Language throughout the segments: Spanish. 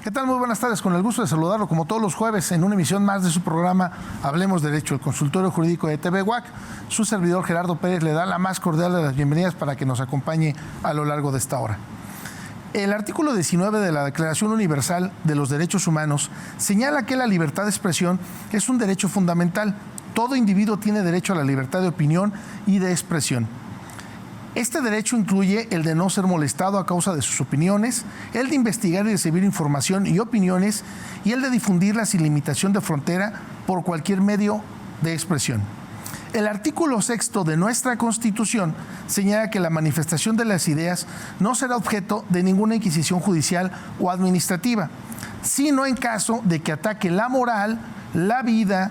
¿Qué tal? Muy buenas tardes, con el gusto de saludarlo como todos los jueves en una emisión más de su programa Hablemos Derecho, el consultorio jurídico de TV WAC. Su servidor Gerardo Pérez le da la más cordial de las bienvenidas para que nos acompañe a lo largo de esta hora. El artículo 19 de la Declaración Universal de los Derechos Humanos señala que la libertad de expresión es un derecho fundamental. Todo individuo tiene derecho a la libertad de opinión y de expresión. Este derecho incluye el de no ser molestado a causa de sus opiniones, el de investigar y recibir información y opiniones, y el de difundirlas sin limitación de frontera por cualquier medio de expresión. El artículo 6 de nuestra Constitución señala que la manifestación de las ideas no será objeto de ninguna inquisición judicial o administrativa, sino en caso de que ataque la moral, la vida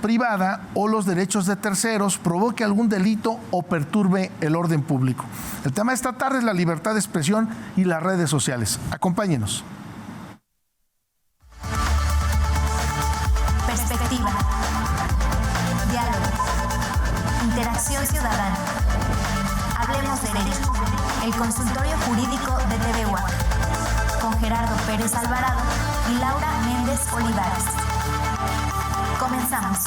privada o los derechos de terceros, provoque algún delito o perturbe el orden público. El tema de esta tarde es la libertad de expresión y las redes sociales. Acompáñenos. Perspectiva, diálogo, interacción ciudadana. Hablemos Derecho, el consultorio jurídico de TV WAC, con Gerardo Pérez Alvarado y Laura Méndez Olivares. Comenzamos.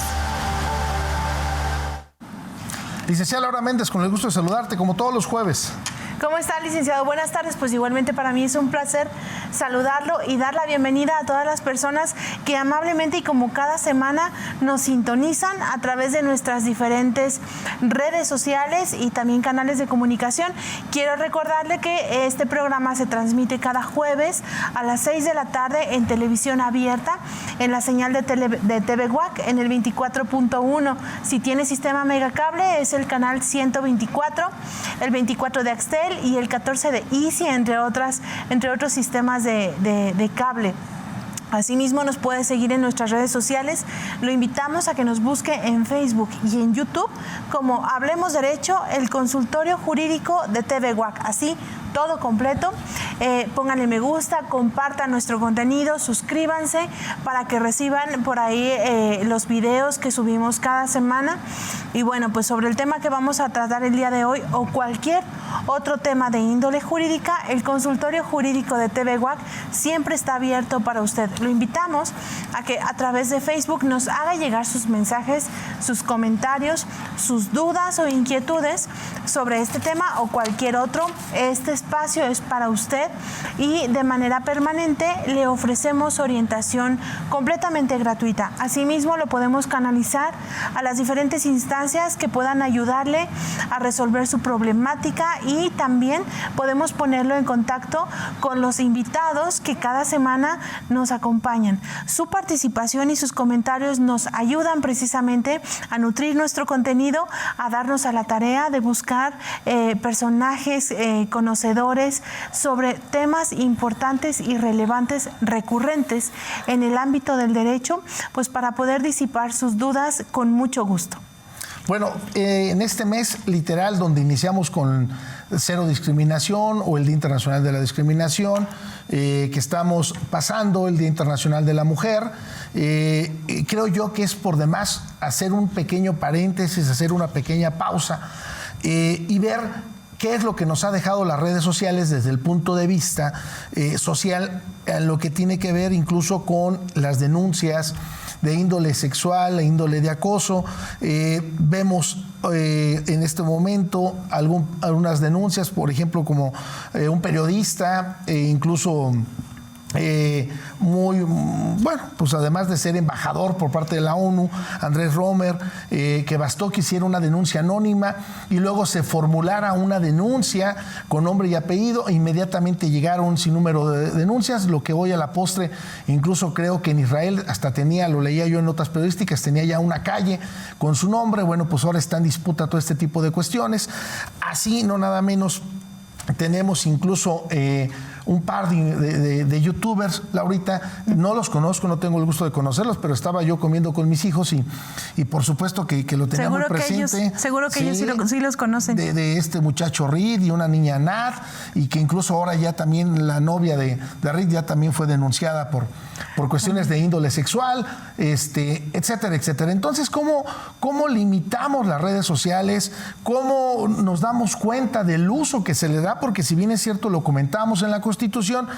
Licenciada Laura Méndez, con el gusto de saludarte como todos los jueves. ¿Cómo está, licenciado? Buenas tardes. Pues igualmente para mí es un placer saludarlo y dar la bienvenida a todas las personas que amablemente y como cada semana nos sintonizan a través de nuestras diferentes redes sociales y también canales de comunicación. Quiero recordarle que este programa se transmite cada jueves a las 6 de la tarde en televisión abierta, en la señal de TV WAC, en el 24.1. Si tiene sistema megacable es el canal 124, el 24 de Axtel y el 14 de Easy, entre otros sistemas de cable. Asimismo, nos puede seguir en nuestras redes sociales. Lo invitamos a que nos busque en Facebook y en YouTube como Hablemos Derecho, el consultorio jurídico de TV WAC. Así, todo completo. Pónganle me gusta, compartan nuestro contenido, suscríbanse para que reciban por ahí los videos que subimos cada semana. Y bueno, pues sobre el tema que vamos a tratar el día de hoy o cualquier otro tema de índole jurídica, el consultorio jurídico de TV WAC siempre está abierto para usted. Lo invitamos a que a través de Facebook nos haga llegar sus mensajes, sus comentarios, sus dudas o inquietudes sobre este tema o cualquier otro. Este espacio es para usted y de manera permanente le ofrecemos orientación completamente gratuita. Asimismo, lo podemos canalizar a las diferentes instancias que puedan ayudarle a resolver su problemática y también podemos ponerlo en contacto con los invitados que cada semana nos acompañan. Su participación y sus comentarios nos ayudan precisamente a nutrir nuestro contenido, a darnos a la tarea de buscar personajes conocedores sobre temas importantes y relevantes, recurrentes en el ámbito del derecho, pues para poder disipar sus dudas con mucho gusto. Bueno, en este mes literal donde iniciamos con Cero Discriminación o el Día Internacional de la Discriminación, que estamos pasando el Día Internacional de la Mujer, creo yo que es por demás hacer un pequeño paréntesis, hacer una pequeña pausa y ver qué es lo que nos ha dejado las redes sociales desde el punto de vista social, en lo que tiene que ver incluso con las denuncias de índole sexual, de índole de acoso. Vemos en este momento algunas denuncias, por ejemplo, como un periodista, incluso muy, bueno, pues además de ser embajador por parte de la ONU, Andrés Romer, que bastó que hiciera una denuncia anónima y luego se formulara una denuncia con nombre y apellido e inmediatamente llegaron un sinnúmero de denuncias, lo que hoy a la postre, incluso creo que en Israel hasta tenía, lo leía yo en notas periodísticas, tenía ya una calle con su nombre. Bueno, pues ahora está en disputa todo este tipo de cuestiones. Así, no nada menos, tenemos incluso un par de youtubers, Laurita, no los conozco, no tengo el gusto de conocerlos, pero estaba yo comiendo con mis hijos y por supuesto que lo tenía muy presente. Seguro que ellos sí los conocen. De este muchacho Reed y una niña Nat, y que incluso ahora ya también la novia de Reed ya también fue denunciada por cuestiones de índole sexual, etcétera, etcétera. Entonces, ¿cómo limitamos las redes sociales? ¿Cómo nos damos cuenta del uso que se le da? Porque si bien es cierto, lo comentamos en la Constitución, Constitución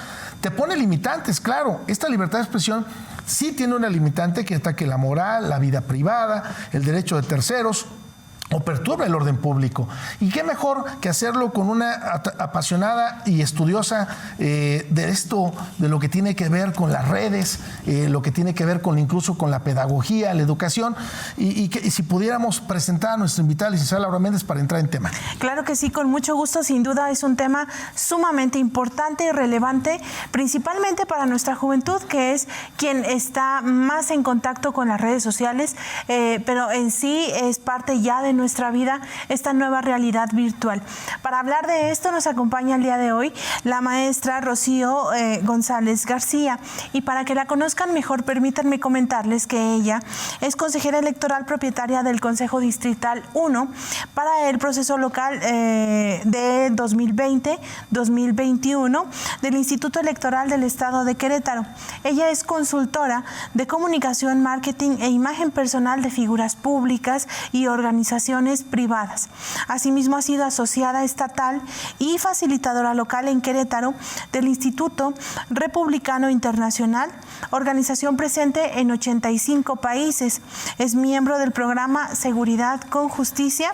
te pone limitantes, claro. Esta libertad de expresión sí tiene una limitante que ataque la moral, la vida privada, el derecho de terceros, o perturba el orden público. Y qué mejor que hacerlo con una apasionada y estudiosa de esto, de lo que tiene que ver con las redes, lo que tiene que ver con incluso con la pedagogía, la educación, y si pudiéramos presentar a nuestra invitada, licenciada Laura Méndez, para entrar en tema. Claro que sí, con mucho gusto. Sin duda es un tema sumamente importante y relevante, principalmente para nuestra juventud, que es quien está más en contacto con las redes sociales, pero en sí es parte ya de nuestra vida esta nueva realidad virtual. Para hablar de esto nos acompaña el día de hoy la maestra Rocío González García, y para que la conozcan mejor, permítanme comentarles que ella es consejera electoral propietaria del Consejo Distrital 1 para el proceso local de 2020-2021 del Instituto Electoral del Estado de Querétaro. Ella es consultora de comunicación, marketing e imagen personal de figuras públicas y organizaciones privadas. Asimismo, ha sido asociada estatal y facilitadora local en Querétaro del Instituto Republicano Internacional, organización presente en 85 países. Es miembro del programa Seguridad con Justicia,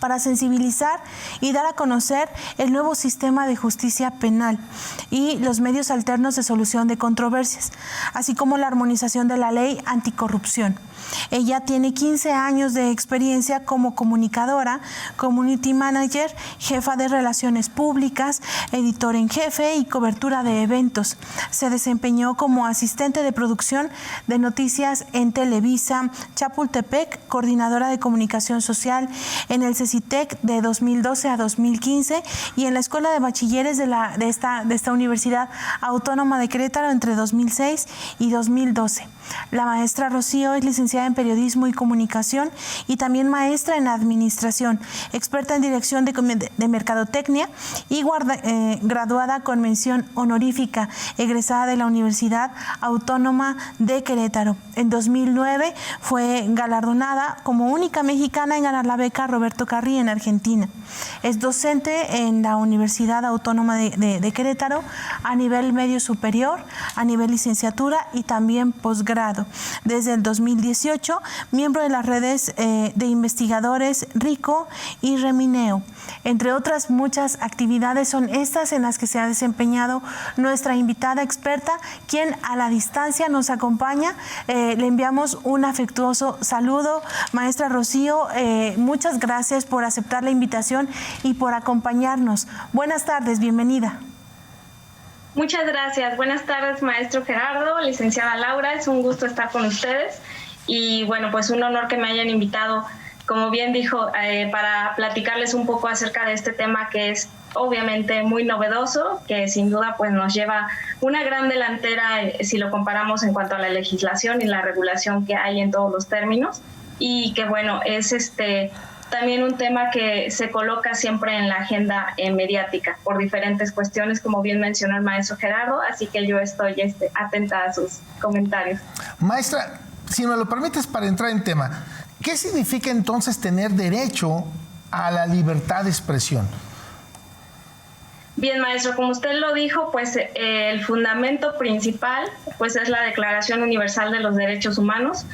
para sensibilizar y dar a conocer el nuevo sistema de justicia penal y los medios alternos de solución de controversias, así como la armonización de la ley anticorrupción. Ella tiene 15 años de experiencia como comunicadora, community manager, jefa de relaciones públicas, editor en jefe y cobertura de eventos. Se desempeñó como asistente de producción de noticias en Televisa Chapultepec, coordinadora de comunicación social en el CECITEC de 2012 a 2015 y en la Escuela de Bachilleres de esta Universidad Autónoma de Querétaro entre 2006 y 2012. La maestra Rocío es licenciada en Periodismo y Comunicación y también maestra en Administración, experta en Dirección de Mercadotecnia y graduada con mención honorífica, egresada de la Universidad Autónoma de Querétaro. En 2009 fue galardonada como única mexicana en ganar la beca Roberto Carri en Argentina. Es docente en la Universidad Autónoma de Querétaro a nivel medio superior, a nivel licenciatura y también posgrado. Desde el 2018, miembro de las redes de investigadores RICO y Remineo. Entre otras muchas actividades son estas en las que se ha desempeñado nuestra invitada experta, quien a la distancia nos acompaña. Le enviamos un afectuoso saludo. Maestra Rocío, muchas gracias por aceptar la invitación y por acompañarnos. Buenas tardes, bienvenida. Muchas gracias. Buenas tardes, maestro Gerardo, licenciada Laura. Es un gusto estar con ustedes y bueno, pues un honor que me hayan invitado, como bien dijo, para platicarles un poco acerca de este tema que es obviamente muy novedoso, que sin duda pues nos lleva una gran delantera si lo comparamos en cuanto a la legislación y la regulación que hay en todos los términos, y que bueno, es también un tema que se coloca siempre en la agenda mediática por diferentes cuestiones, como bien mencionó el maestro Gerardo, así que yo estoy atenta a sus comentarios. Maestra, si me lo permites para entrar en tema, ¿qué significa entonces tener derecho a la libertad de expresión? Bien, maestro, como usted lo dijo, pues el fundamento principal pues es la Declaración Universal de los Derechos Humanos,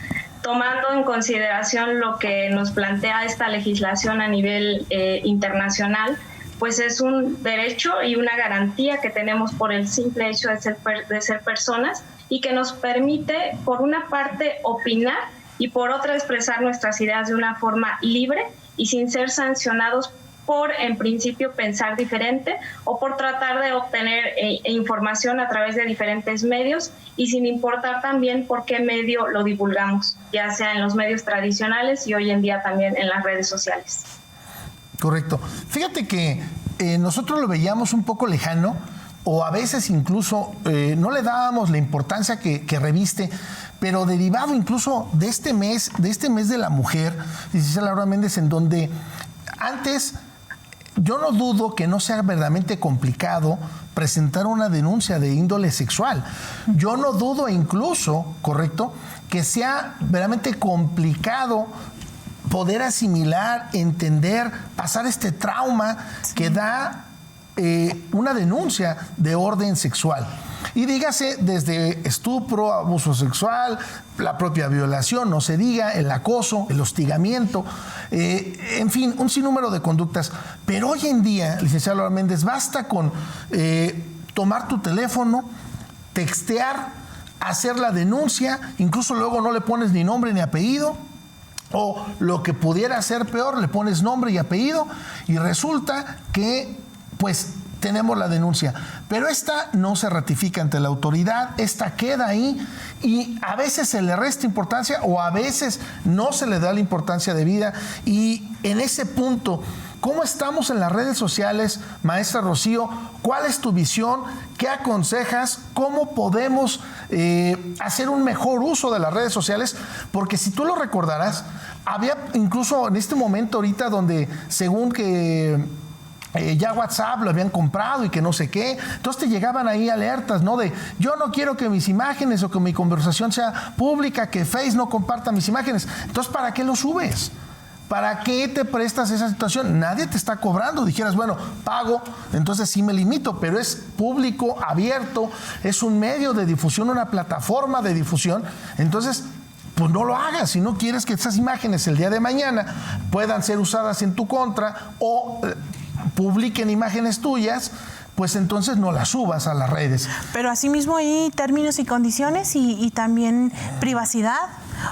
tomando en consideración lo que nos plantea esta legislación a nivel internacional, pues es un derecho y una garantía que tenemos por el simple hecho de ser personas y que nos permite, por una parte, opinar y por otra, expresar nuestras ideas de una forma libre y sin ser sancionados por, en principio, pensar diferente o por tratar de obtener información a través de diferentes medios y sin importar también por qué medio lo divulgamos, ya sea en los medios tradicionales y hoy en día también en las redes sociales. Correcto. Fíjate que nosotros lo veíamos un poco lejano o a veces incluso no le dábamos la importancia que reviste, pero derivado incluso de este mes de la mujer, dice Laura Méndez, en donde antes yo no dudo que no sea verdaderamente complicado presentar una denuncia de índole sexual. Yo no dudo incluso, correcto, que sea verdaderamente complicado poder asimilar, entender, pasar este trauma que da una denuncia de orden sexual. Y dígase desde estupro, abuso sexual, la propia violación, no se diga, el acoso, el hostigamiento, en fin, un sinnúmero de conductas. Pero hoy en día, licenciado Laura Méndez, basta con tomar tu teléfono, textear, hacer la denuncia, incluso luego no le pones ni nombre ni apellido, o lo que pudiera ser peor, le pones nombre y apellido, y resulta que, pues, tenemos la denuncia, pero esta no se ratifica ante la autoridad, esta queda ahí y a veces se le resta importancia o a veces no se le da la importancia debida. Y en ese punto, ¿cómo estamos en las redes sociales, maestra Rocío? ¿Cuál es tu visión? ¿Qué aconsejas? ¿Cómo podemos hacer un mejor uso de las redes sociales? Porque si tú lo recordarás, había incluso en este momento ahorita donde según que ya WhatsApp lo habían comprado y que no sé qué, entonces te llegaban ahí alertas, ¿no? De yo no quiero que mis imágenes o que mi conversación sea pública, que Face no comparta mis imágenes. Entonces, ¿para qué lo subes? ¿Para qué te prestas esa situación? Nadie te está cobrando. Dijeras, bueno, pago, entonces sí me limito, pero es público, abierto, es un medio de difusión, una plataforma de difusión. Entonces, pues no lo hagas. Si no quieres que esas imágenes el día de mañana puedan ser usadas en tu contra o publiquen imágenes tuyas, pues entonces no las subas a las redes. Pero asimismo hay términos y condiciones y también privacidad.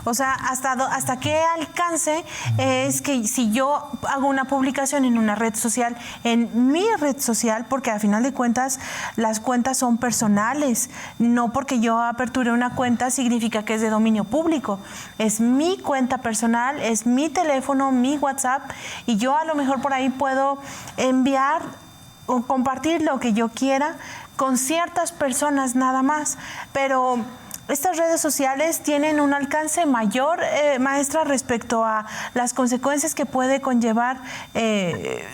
O sea, hasta qué alcance es que si yo hago una publicación en una red social, en mi red social, porque al final de cuentas las cuentas son personales, no porque yo aperture una cuenta significa que es de dominio público, es mi cuenta personal, es mi teléfono, mi WhatsApp, y yo a lo mejor por ahí puedo enviar o compartir lo que yo quiera con ciertas personas nada más, pero estas redes sociales tienen un alcance mayor, maestra, respecto a las consecuencias que puede conllevar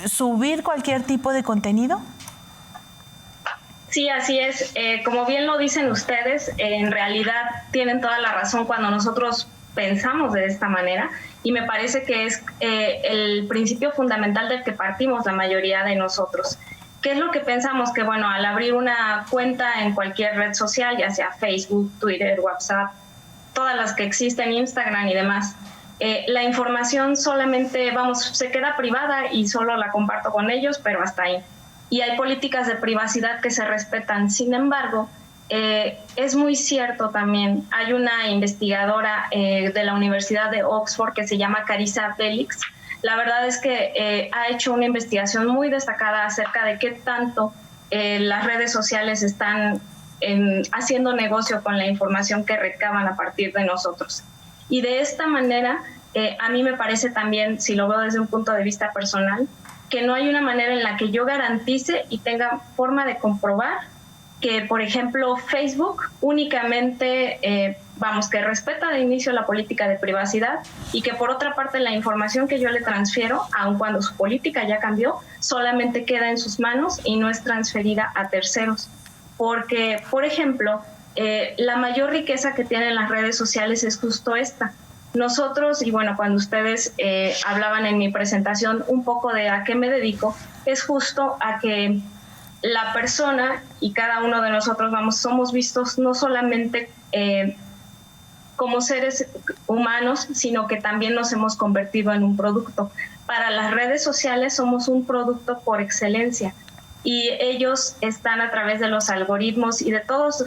subir cualquier tipo de contenido. Sí, así es. Como bien lo dicen ustedes, en realidad tienen toda la razón cuando nosotros pensamos de esta manera, y me parece que es el principio fundamental del que partimos la mayoría de nosotros. ¿Qué es lo que pensamos? Que bueno, al abrir una cuenta en cualquier red social, ya sea Facebook, Twitter, WhatsApp, todas las que existen, Instagram y demás, la información solamente, se queda privada y solo la comparto con ellos, pero hasta ahí. Y hay políticas de privacidad que se respetan. Sin embargo, es muy cierto también, hay una investigadora de la Universidad de Oxford que se llama Carissa Felix. La verdad es que ha hecho una investigación muy destacada acerca de qué tanto las redes sociales están haciendo negocio con la información que recaban a partir de nosotros. Y de esta manera, a mí me parece también, si lo veo desde un punto de vista personal, que no hay una manera en la que yo garantice y tenga forma de comprobar que, por ejemplo, Facebook únicamente, que respeta de inicio la política de privacidad, y que por otra parte la información que yo le transfiero, aun cuando su política ya cambió, solamente queda en sus manos y no es transferida a terceros. Porque, por ejemplo, la mayor riqueza que tienen las redes sociales es justo esta. Nosotros, y bueno, cuando ustedes hablaban en mi presentación un poco de a qué me dedico, es justo a que la persona y cada uno de nosotros somos vistos no solamente como seres humanos, sino que también nos hemos convertido en un producto. Para las redes sociales somos un producto por excelencia, y ellos están a través de los algoritmos y de todos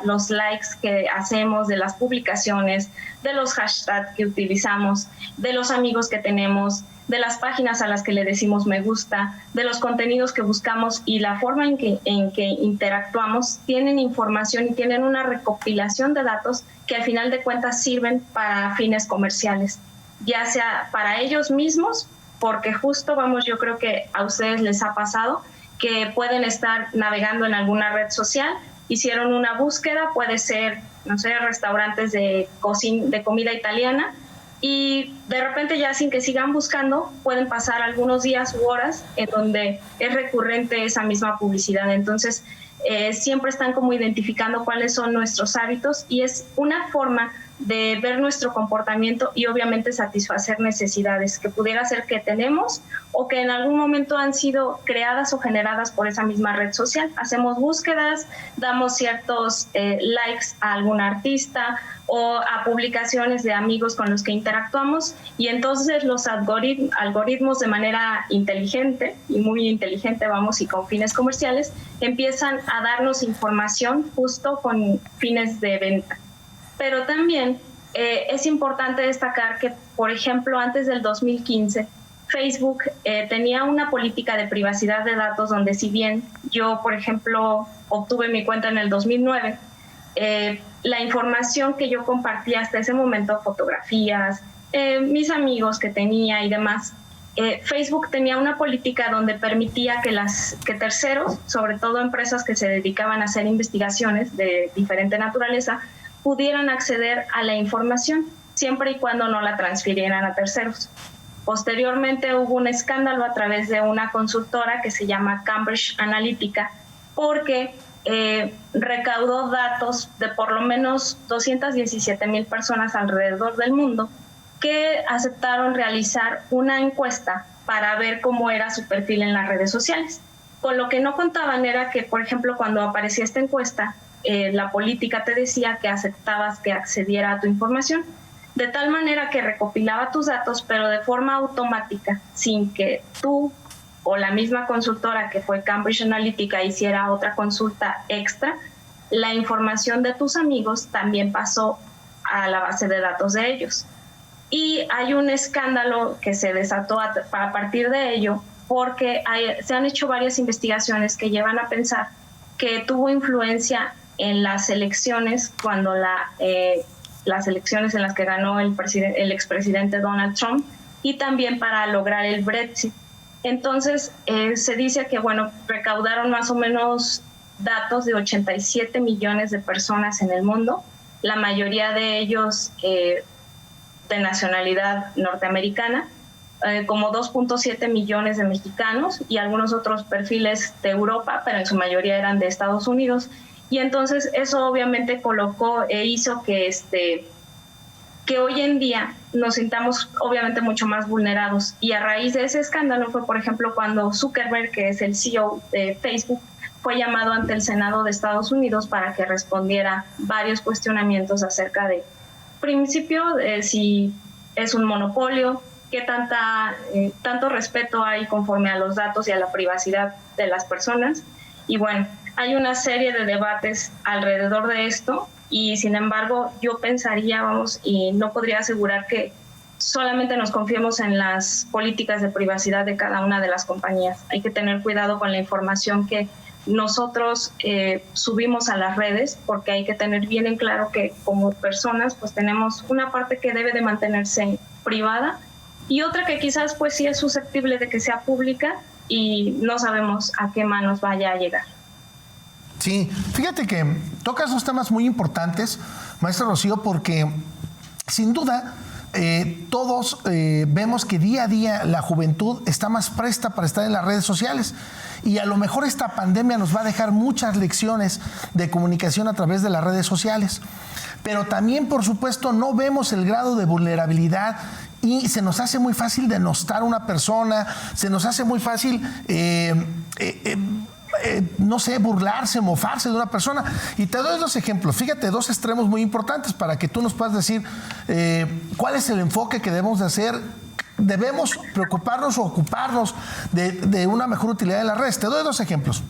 los likes que hacemos, de las publicaciones, de los hashtags que utilizamos, de los amigos que tenemos, de las páginas a las que le decimos me gusta, de los contenidos que buscamos y la forma en que interactuamos, tienen información y tienen una recopilación de datos que al final de cuentas sirven para fines comerciales, ya sea para ellos mismos, porque justo yo creo que a ustedes les ha pasado que pueden estar navegando en alguna red social, hicieron una búsqueda, puede ser, no sé, restaurantes de comida italiana, y de repente ya sin que sigan buscando pueden pasar algunos días u horas en donde es recurrente esa misma publicidad. Entonces siempre están como identificando cuáles son nuestros hábitos, y es una forma de ver nuestro comportamiento y obviamente satisfacer necesidades que pudiera ser que tenemos o que en algún momento han sido creadas o generadas por esa misma red social. Hacemos búsquedas, damos ciertos likes a algún artista o a publicaciones de amigos con los que interactuamos, y entonces los algoritmos de manera inteligente, y muy inteligente, y con fines comerciales, empiezan a darnos información justo con fines de venta. Pero también es importante destacar que, por ejemplo, antes del 2015, Facebook tenía una política de privacidad de datos donde, si bien yo, por ejemplo, obtuve mi cuenta en el 2009, la información que yo compartía hasta ese momento, fotografías, mis amigos que tenía y demás, Facebook tenía una política donde permitía que terceros, sobre todo empresas que se dedicaban a hacer investigaciones de diferente naturaleza, pudieran acceder a la información, siempre y cuando no la transfirieran a terceros. Posteriormente hubo un escándalo a través de una consultora que se llama Cambridge Analytica, porque recaudó datos de por lo menos 217,000 personas alrededor del mundo que aceptaron realizar una encuesta para ver cómo era su perfil en las redes sociales. Con lo que no contaban era que, por ejemplo, cuando aparecía esta encuesta, la política te decía que aceptabas que accediera a tu información, de tal manera que recopilaba tus datos, pero de forma automática, sin que tú o la misma consultora que fue Cambridge Analytica hiciera otra consulta extra. La información de tus amigos también pasó a la base de datos de ellos. Y hay un escándalo que se desató a partir de ello, porque se han hecho varias investigaciones que llevan a pensar que tuvo influencia en las elecciones, cuando las elecciones en las que ganó el expresidente Donald Trump, y también para lograr el Brexit. Entonces, se dice que, recaudaron más o menos datos de 87 millones de personas en el mundo, la mayoría de ellos de nacionalidad norteamericana, como 2.7 millones de mexicanos y algunos otros perfiles de Europa, pero en su mayoría eran de Estados Unidos. Y entonces eso obviamente colocó e hizo que hoy en día nos sintamos obviamente mucho más vulnerados. Y a raíz de ese escándalo fue, por ejemplo, cuando Zuckerberg, que es el CEO de Facebook, fue llamado ante el Senado de Estados Unidos para que respondiera varios cuestionamientos acerca de, principio, si es un monopolio, qué tanto respeto hay conforme a los datos y a la privacidad de las personas. Y bueno, hay una serie de debates alrededor de esto, y sin embargo yo pensaría, y no podría asegurar que solamente nos confiemos en las políticas de privacidad de cada una de las compañías. Hay que tener cuidado con la información que nosotros subimos a las redes, porque hay que tener bien en claro que como personas pues tenemos una parte que debe de mantenerse privada y otra que quizás pues sí es susceptible de que sea pública y no sabemos a qué manos vaya a llegar. Sí, fíjate que tocas dos temas muy importantes, maestra Rocío, porque sin duda todos vemos que día a día la juventud está más presta para estar en las redes sociales, y a lo mejor esta pandemia nos va a dejar muchas lecciones de comunicación a través de las redes sociales, pero también, por supuesto, no vemos el grado de vulnerabilidad y se nos hace muy fácil denostar a una persona, se nos hace muy fácil no sé, burlarse, mofarse de una persona. Y te doy dos ejemplos. Fíjate, dos extremos muy importantes para que tú nos puedas decir cuál es el enfoque que debemos de hacer. Debemos preocuparnos o ocuparnos de una mejor utilidad de las redes. Te doy dos ejemplos.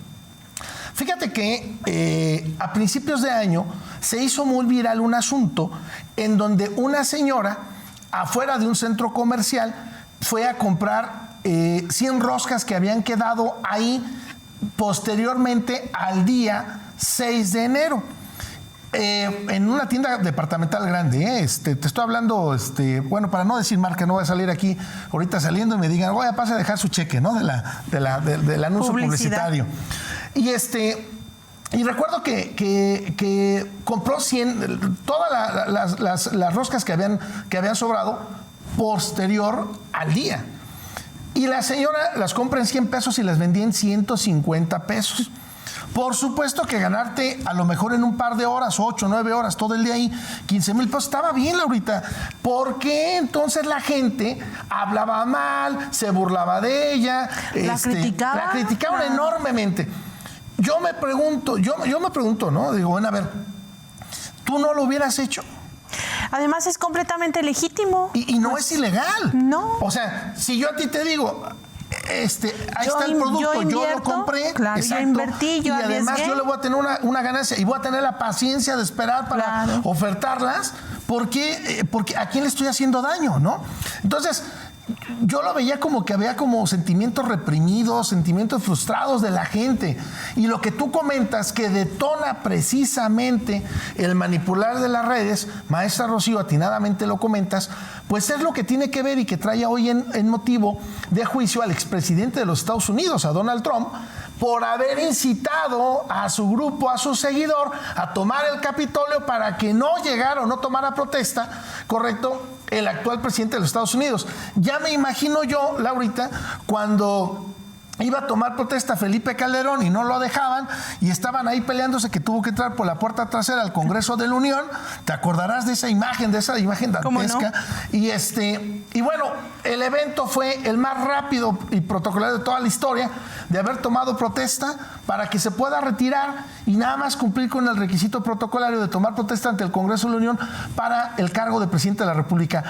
Fíjate que a principios de año se hizo muy viral un asunto en donde una señora afuera de un centro comercial fue a comprar 100 roscas que habían quedado ahí posteriormente al día 6 de enero. En una tienda departamental grande, te estoy hablando, bueno, para no decir marca, no voy a salir aquí ahorita saliendo y me digan, oye, pasa a dejar su cheque, ¿no? Del anuncio publicitario. Y recuerdo que compró 100, todas las roscas que habían sobrado posterior al día. Y la señora las compra en 100 pesos y las vendía en 150 pesos. Por supuesto que ganarte a lo mejor en un par de horas, 8, 9 horas, todo el día ahí, 15,000 pesos, estaba bien, Laurita. ¿Por qué entonces la gente hablaba mal, se burlaba de ella? La criticaban enormemente. Yo me pregunto, ¿no? Digo, bueno, a ver, ¿tú no lo hubieras hecho? Además es completamente legítimo. Y no es ilegal. No. O sea, si yo a ti te digo, ahí está el producto, yo lo compré, claro, exacto, yo invertí, yo y además arriesgué. yo le voy a tener una ganancia y voy a tener la paciencia de esperar para ofertarlas, porque ¿a quién le estoy haciendo daño, no? Entonces, yo lo veía como que había como sentimientos reprimidos, sentimientos frustrados de la gente. Y lo que tú comentas que detona precisamente el manipular de las redes, maestra Rocío, atinadamente lo comentas, pues es lo que tiene que ver y que trae hoy en motivo de juicio al expresidente de los Estados Unidos, a Donald Trump, por haber incitado a su grupo, a su seguidor, a tomar el Capitolio para que no llegara o no tomara protesta, ¿correcto?, el actual presidente de los Estados Unidos. Ya me imagino yo, Laurita, cuando iba a tomar protesta Felipe Calderón y no lo dejaban y estaban ahí peleándose, que tuvo que entrar por la puerta trasera al Congreso de la Unión. Te acordarás de esa imagen dantesca. ¿Cómo no? Y bueno, el evento fue el más rápido y protocolar de toda la historia de haber tomado protesta para que se pueda retirar y nada más cumplir con el requisito protocolario de tomar protesta ante el Congreso de la Unión para el cargo de presidente de la República.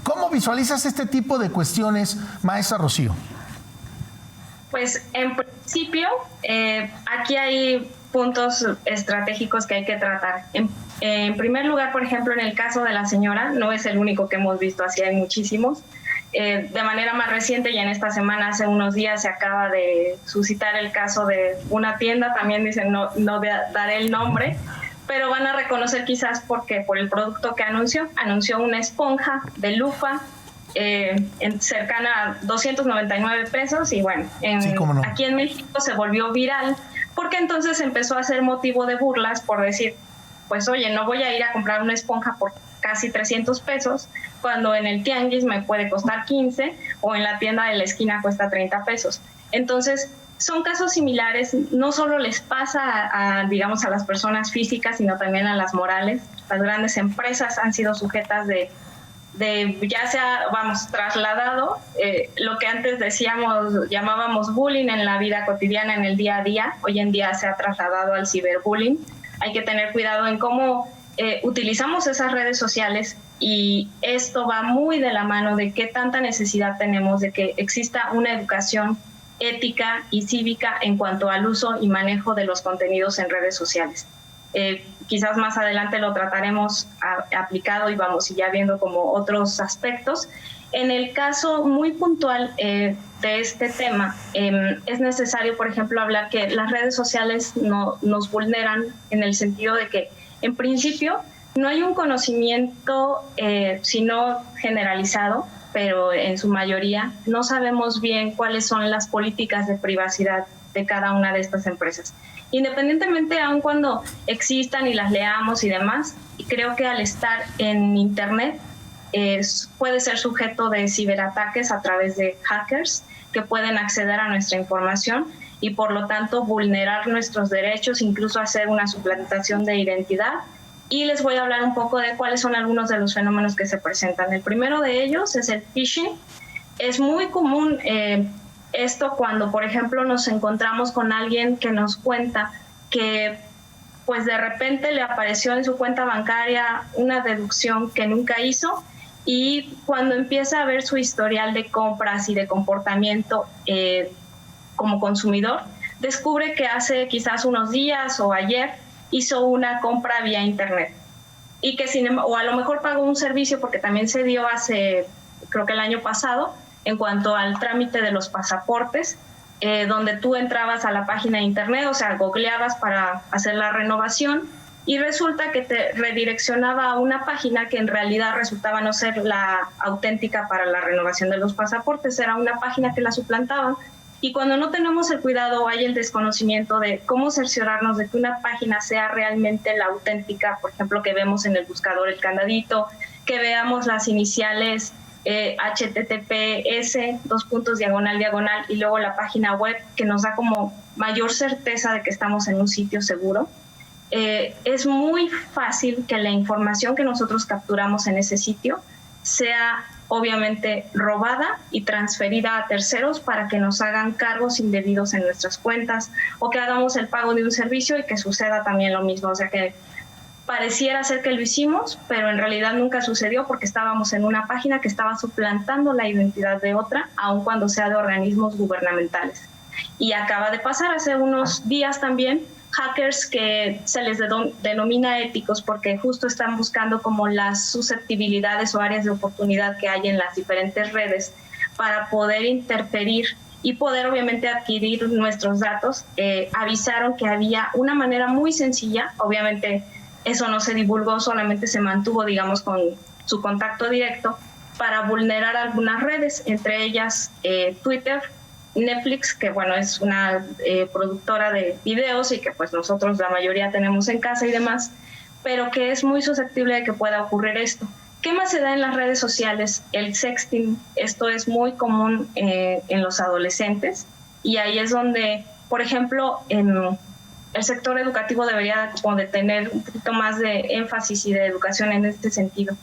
¿Cómo visualizas este tipo de cuestiones, maestra Rocío? Pues en principio, aquí hay puntos estratégicos que hay que tratar. En primer lugar, por ejemplo, en el caso de la señora, no es el único que hemos visto, así hay muchísimos. De manera más reciente y en esta semana, hace unos días, se acaba de suscitar el caso de una tienda, también dicen, no daré el nombre, pero van a reconocer quizás por el producto que anunció una esponja de lufa, cercana a 299 pesos y bueno, aquí en México se volvió viral porque entonces empezó a ser motivo de burlas por decir, pues oye, no voy a ir a comprar una esponja por casi 300 pesos cuando en el tianguis me puede costar 15 o en la tienda de la esquina cuesta 30 pesos. Entonces, son casos similares, no solo les pasa digamos, a las personas físicas, sino también a las morales. Las grandes empresas han sido sujetas de ya sea, trasladado lo que antes llamábamos bullying en la vida cotidiana, en el día a día, hoy en día se ha trasladado al ciberbullying. Hay que tener cuidado en cómo utilizamos esas redes sociales y esto va muy de la mano de qué tanta necesidad tenemos de que exista una educación ética y cívica en cuanto al uso y manejo de los contenidos en redes sociales. Quizás más adelante lo trataremos aplicado y vamos ya viendo como otros aspectos. En el caso muy puntual de este tema, es necesario, por ejemplo, hablar que las redes sociales nos vulneran en el sentido de que, en principio, no hay un conocimiento, sino generalizado, pero en su mayoría no sabemos bien cuáles son las políticas de privacidad de cada una de estas empresas. Independientemente, aun cuando existan y las leamos y demás, creo que al estar en Internet puede ser sujeto de ciberataques a través de hackers que pueden acceder a nuestra información y por lo tanto vulnerar nuestros derechos, incluso hacer una suplantación de identidad. Y les voy a hablar un poco de cuáles son algunos de los fenómenos que se presentan. El primero de ellos es el phishing. Es muy común esto cuando, por ejemplo, nos encontramos con alguien que nos cuenta que pues de repente le apareció en su cuenta bancaria una deducción que nunca hizo y cuando empieza a ver su historial de compras y de comportamiento como consumidor, descubre que hace quizás unos días o ayer hizo una compra vía internet y que o a lo mejor pagó un servicio porque también se dio creo que el año pasado, en cuanto al trámite de los pasaportes, donde tú entrabas a la página de internet, o sea, googleabas para hacer la renovación y resulta que te redireccionaba a una página que en realidad resultaba no ser la auténtica para la renovación de los pasaportes, era una página que la suplantaba. Y cuando no tenemos el cuidado o hay el desconocimiento de cómo cerciorarnos de que una página sea realmente la auténtica, por ejemplo, que vemos en el buscador el candadito, que veamos las iniciales HTTPS, // y luego la página web que nos da como mayor certeza de que estamos en un sitio seguro. Es muy fácil que la información que nosotros capturamos en ese sitio sea obviamente robada y transferida a terceros para que nos hagan cargos indebidos en nuestras cuentas o que hagamos el pago de un servicio y que suceda también lo mismo. O sea que pareciera ser que lo hicimos, pero en realidad nunca sucedió porque estábamos en una página que estaba suplantando la identidad de otra, aun cuando sea de organismos gubernamentales. Y acaba de pasar hace unos días también hackers que se les denomina éticos porque justo están buscando como las susceptibilidades o áreas de oportunidad que hay en las diferentes redes para poder interferir y poder obviamente adquirir nuestros datos. Avisaron que había una manera muy sencilla, obviamente eso no se divulgó, solamente se mantuvo, digamos, con su contacto directo para vulnerar algunas redes, entre ellas Twitter, Netflix, que bueno, es una productora de videos y que pues nosotros la mayoría tenemos en casa y demás, pero que es muy susceptible de que pueda ocurrir esto. ¿Qué más se da en las redes sociales? El sexting. Esto es muy común en los adolescentes y ahí es donde, por ejemplo, en el sector educativo debería como de tener un poquito más de énfasis y de educación en este sentido.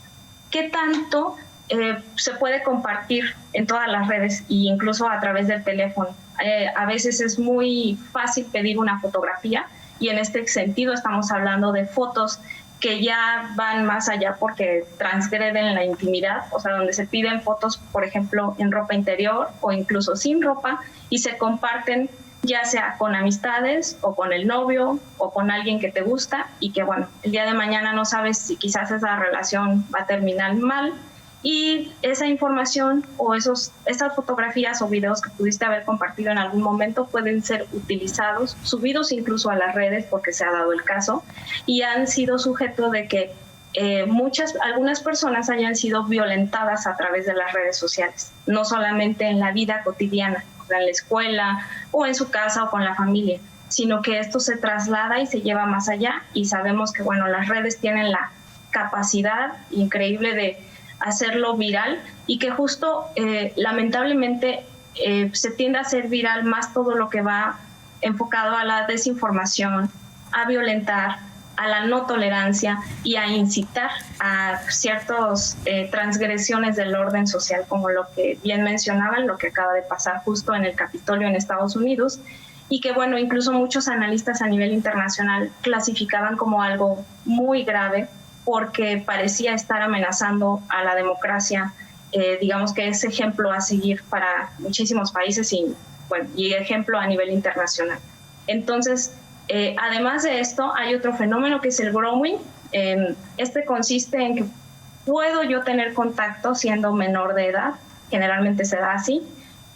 ¿Qué tanto se puede compartir en todas las redes e incluso a través del teléfono? A veces es muy fácil pedir una fotografía y en este sentido estamos hablando de fotos que ya van más allá porque transgreden la intimidad, o sea, donde se piden fotos, por ejemplo, en ropa interior o incluso sin ropa y se comparten ya sea con amistades o con el novio o con alguien que te gusta y que, bueno, el día de mañana no sabes si quizás esa relación va a terminar mal y esa información o esas fotografías o videos que pudiste haber compartido en algún momento pueden ser utilizados, subidos incluso a las redes porque se ha dado el caso y han sido sujeto de que algunas personas hayan sido violentadas a través de las redes sociales, no solamente en la vida cotidiana, en la escuela o en su casa o con la familia, sino que esto se traslada y se lleva más allá y sabemos que, bueno, las redes tienen la capacidad increíble de hacerlo viral y que justo lamentablemente se tiende a hacer viral más todo lo que va enfocado a la desinformación, a violentar, a la no tolerancia y a incitar a ciertas transgresiones del orden social, como lo que bien mencionaban, lo que acaba de pasar justo en el Capitolio en Estados Unidos, y que, bueno, incluso muchos analistas a nivel internacional clasificaban como algo muy grave porque parecía estar amenazando a la democracia, digamos que es ejemplo a seguir para muchísimos países y ejemplo a nivel internacional. Entonces, además de esto, hay otro fenómeno que es el growing. Este consiste en que puedo yo tener contacto siendo menor de edad, generalmente se da así,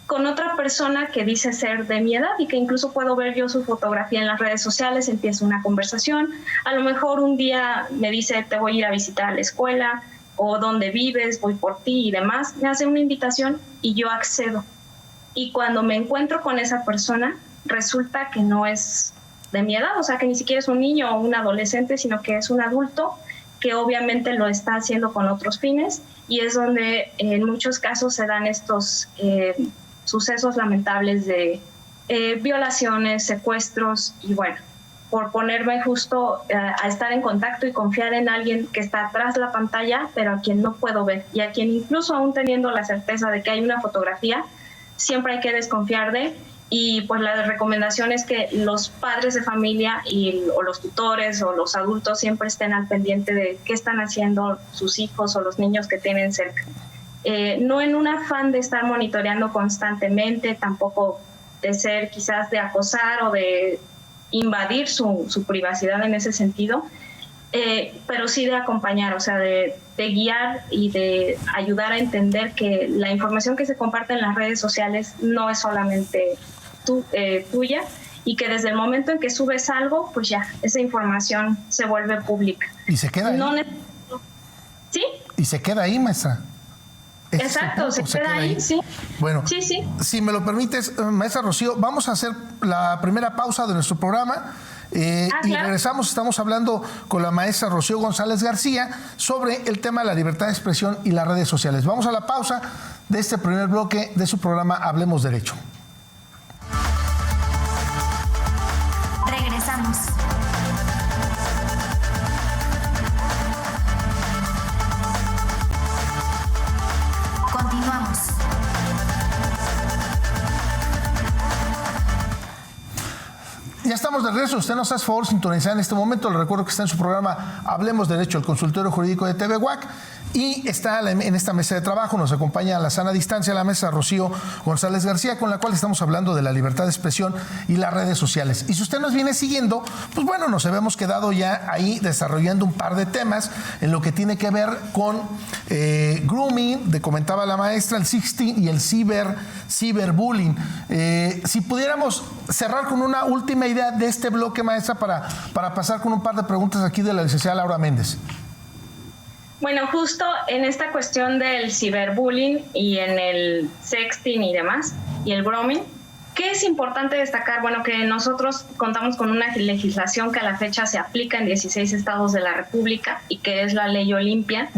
con otra persona que dice ser de mi edad y que incluso puedo ver yo su fotografía en las redes sociales, empiezo una conversación, a lo mejor un día me dice te voy a ir a visitar a la escuela o dónde vives, voy por ti y demás, me hace una invitación y yo accedo. Y cuando me encuentro con esa persona, resulta que no es de mi edad, o sea que ni siquiera es un niño o un adolescente, sino que es un adulto que obviamente lo está haciendo con otros fines y es donde en muchos casos se dan estos sucesos lamentables de violaciones, secuestros y bueno, por ponerme justo a estar en contacto y confiar en alguien que está atrás de la pantalla, pero a quien no puedo ver y a quien incluso aún teniendo la certeza de que hay una fotografía, siempre hay que desconfiar de. Y pues la recomendación es que los padres de familia o los tutores o los adultos siempre estén al pendiente de qué están haciendo sus hijos o los niños que tienen cerca. No en un afán de estar monitoreando constantemente, tampoco de ser quizás de acosar o de invadir su privacidad en ese sentido, pero sí de acompañar, o sea, de guiar y de ayudar a entender que la información que se comparte en las redes sociales no es solamente tuya y que desde el momento en que subes algo, pues ya, esa información se vuelve pública. ¿Y se queda ahí? ¿Sí? ¿Y se queda ahí, maestra? Exacto, se queda ahí, sí. Bueno, sí. Si me lo permites, maestra Rocío, vamos a hacer la primera pausa de nuestro programa y claro. Regresamos. Estamos hablando con la maestra Rocío González García sobre el tema de la libertad de expresión y las redes sociales. Vamos a la pausa de este primer bloque de su programa Hablemos Derecho. estamos de regreso. Usted nos hace favor sintonizar en este momento. Le recuerdo que está en su programa Hablemos Derecho, el consultorio jurídico de TV WAC. Y está en esta mesa de trabajo, nos acompaña a la sana distancia la mesa Rocío González García, con la cual estamos hablando de la libertad de expresión y las redes sociales. Y si usted nos viene siguiendo, pues bueno, nos habíamos quedado ya ahí desarrollando un par de temas en lo que tiene que ver con grooming, comentaba la maestra, el sexting y el ciberbullying. Si pudiéramos cerrar con una última idea de este bloque, maestra, para pasar con un par de preguntas aquí de la licenciada Laura Méndez. Bueno, justo en esta cuestión del ciberbullying y en el sexting y demás, y el grooming, ¿qué es importante destacar? Bueno, que nosotros contamos con una legislación que a la fecha se aplica en 16 estados de la República y que es la Ley Olimpia.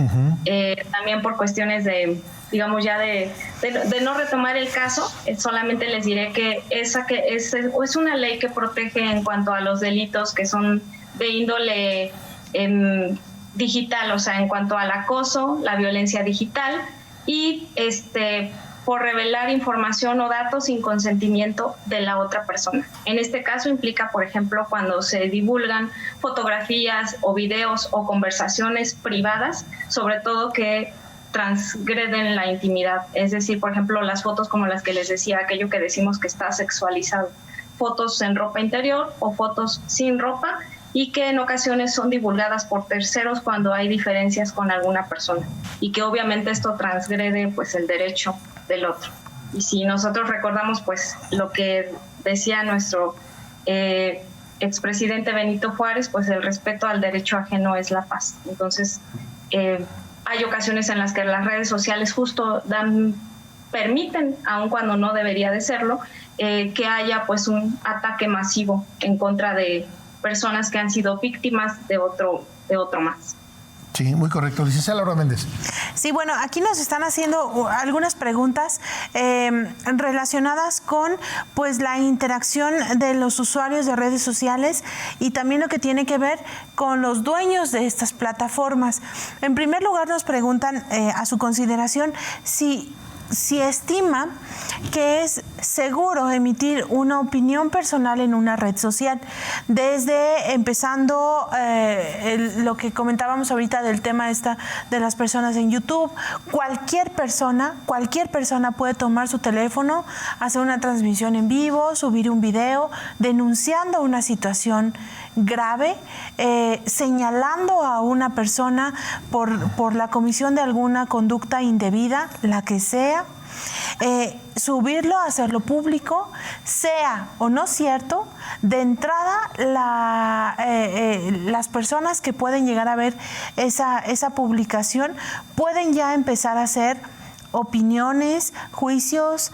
También por cuestiones de, digamos ya de no retomar el caso, solamente les diré que es una ley que protege en cuanto a los delitos que son de índole digital, o sea, en cuanto al acoso, la violencia digital y por revelar información o datos sin consentimiento de la otra persona. En este caso implica, por ejemplo, cuando se divulgan fotografías o videos o conversaciones privadas, sobre todo que transgreden la intimidad. Es decir, por ejemplo, las fotos como las que les decía, aquello que decimos que está sexualizado, fotos en ropa interior o fotos sin ropa, y que en ocasiones son divulgadas por terceros cuando hay diferencias con alguna persona y que obviamente esto transgrede pues el derecho del otro. Y si nosotros recordamos pues lo que decía nuestro expresidente Benito Juárez, pues el respeto al derecho ajeno es la paz. Entonces hay ocasiones en las que las redes sociales justo permiten, aun cuando no debería de serlo, que haya pues un ataque masivo en contra de personas que han sido víctimas de otro más. Sí, muy correcto. Licenciada Laura Méndez. Sí, bueno, aquí nos están haciendo algunas preguntas relacionadas con pues la interacción de los usuarios de redes sociales y también lo que tiene que ver con los dueños de estas plataformas. En primer lugar, nos preguntan a su consideración si estima que es seguro emitir una opinión personal en una red social, desde empezando lo que comentábamos ahorita del tema de las personas en YouTube. Cualquier persona puede tomar su teléfono, hacer una transmisión en vivo, subir un video denunciando una situación grave, señalando a una persona por la comisión de alguna conducta indebida, la que sea, subirlo, hacerlo público, sea o no cierto. De entrada, las personas que pueden llegar a ver esa publicación pueden ya empezar a hacer opiniones, juicios,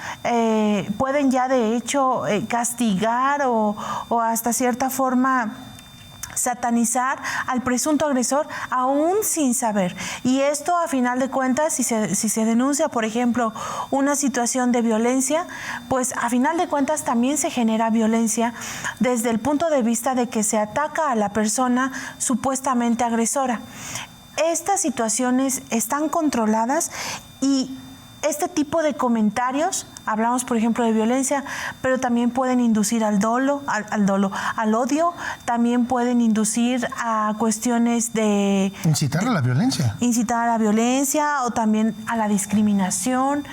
pueden ya de hecho castigar o hasta cierta forma satanizar al presunto agresor aún sin saber. Y esto, a final de cuentas, si se denuncia, por ejemplo, una situación de violencia, pues a final de cuentas también se genera violencia desde el punto de vista de que se ataca a la persona supuestamente agresora. Estas situaciones están controladas y este tipo de comentarios, hablamos por ejemplo de violencia, pero también pueden inducir al odio, también pueden inducir a cuestiones de incitar a la violencia. Incitar a la violencia o también a la discriminación.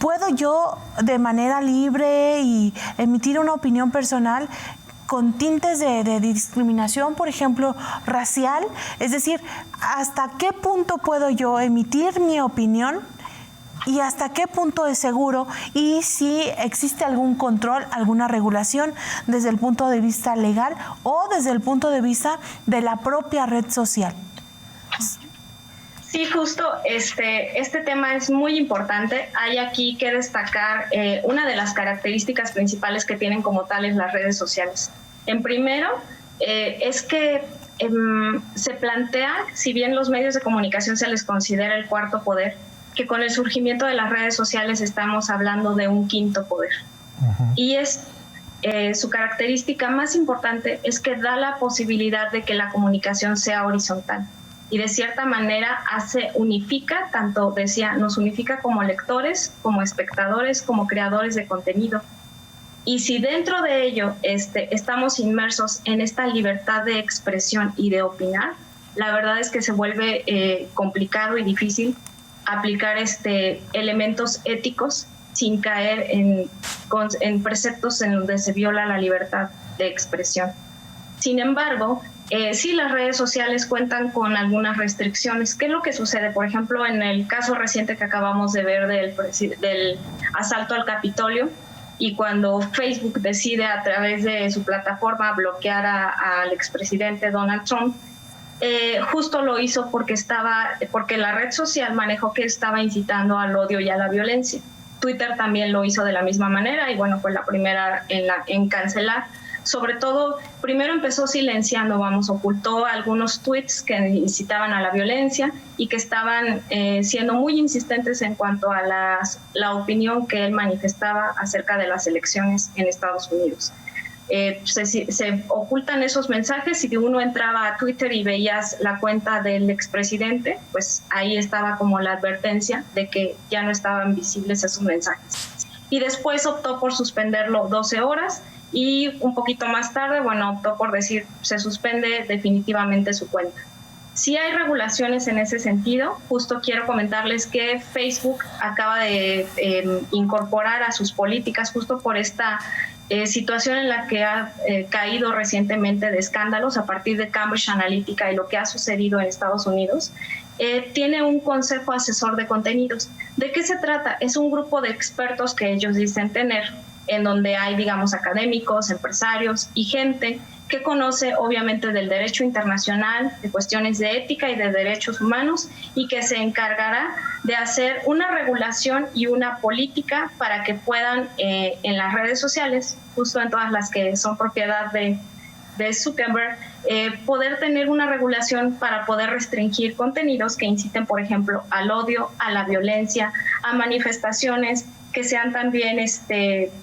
¿Puedo yo de manera libre y emitir una opinión personal con tintes de discriminación, por ejemplo, racial? Es decir, ¿hasta qué punto puedo yo emitir mi opinión? ¿Y hasta qué punto es seguro? Y si existe algún control, alguna regulación desde el punto de vista legal o desde el punto de vista de la propia red social. Sí, justo este tema es muy importante. Hay aquí que destacar una de las características principales que tienen como tales las redes sociales. En primero, es que se plantea, si bien los medios de comunicación se les considera el cuarto poder, que con el surgimiento de las redes sociales estamos hablando de un quinto poder. Uh-huh. Y su característica más importante es que da la posibilidad de que la comunicación sea horizontal y de cierta manera unifica, nos unifica como lectores, como espectadores, como creadores de contenido. Y si dentro de ello estamos inmersos en esta libertad de expresión y de opinar, la verdad es que se vuelve complicado y difícil aplicar elementos éticos sin caer en preceptos en donde se viola la libertad de expresión. Sin embargo, sí, las redes sociales cuentan con algunas restricciones. ¿Qué es lo que sucede? Por ejemplo, en el caso reciente que acabamos de ver del asalto al Capitolio, y cuando Facebook decide a través de su plataforma bloquear al expresidente Donald Trump, justo lo hizo porque la red social manejó que estaba incitando al odio y a la violencia. Twitter también lo hizo de la misma manera y bueno, fue la primera en cancelar. Sobre todo, primero empezó silenciando, ocultó algunos tweets que incitaban a la violencia y que estaban siendo muy insistentes en cuanto a la opinión que él manifestaba acerca de las elecciones en Estados Unidos. Se ocultan esos mensajes. Si uno entraba a Twitter y veías la cuenta del expresidente, pues ahí estaba como la advertencia de que ya no estaban visibles esos mensajes. Y después optó por suspenderlo 12 horas y un poquito más tarde, optó por decir se suspende definitivamente su cuenta. Sí hay regulaciones en ese sentido. Justo quiero comentarles que Facebook acaba de incorporar a sus políticas, justo por esta situación en la que ha caído recientemente de escándalos a partir de Cambridge Analytica y lo que ha sucedido en Estados Unidos, tiene un consejo asesor de contenidos. ¿De qué se trata? Es un grupo de expertos que ellos dicen tener, en donde hay, académicos, empresarios y gente que conoce obviamente del derecho internacional, de cuestiones de ética y de derechos humanos, y que se encargará de hacer una regulación y una política para que puedan en las redes sociales, justo en todas las que son propiedad de Zuckerberg, poder tener una regulación para poder restringir contenidos que inciten, por ejemplo, al odio, a la violencia, a manifestaciones, que sean también